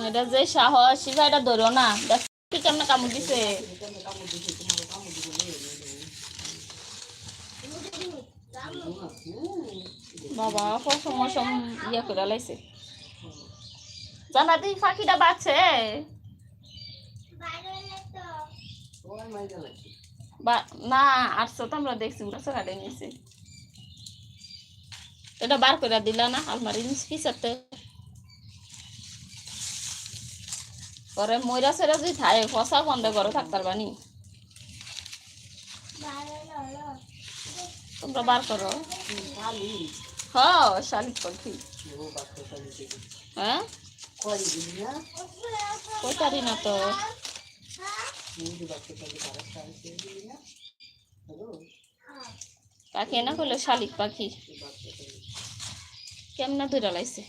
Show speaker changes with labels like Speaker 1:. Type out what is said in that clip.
Speaker 1: এটা যে সাহস শিবা এটা ধরো না কি কেমন কামড় দিছে বাবা পশম মশম ইয়া করে লাইছে জানা তুই ফাঁকিটা বাঁচছে না আসছো তো আমরা দেখছি গাছে কাটে নিয়েছি এটা বার করে দিলা না আলমারি পিছাতে পরে ময়রা সেরা যদি থাকে ফসা বন্ধ করে থাকতে পারবানি তোমরা বার করো হ্যাঁ শালিক পাখি হ্যাঁ কইতারি না তো পাখি না করলে শালিক পাখি কেমন ধরে লাইছে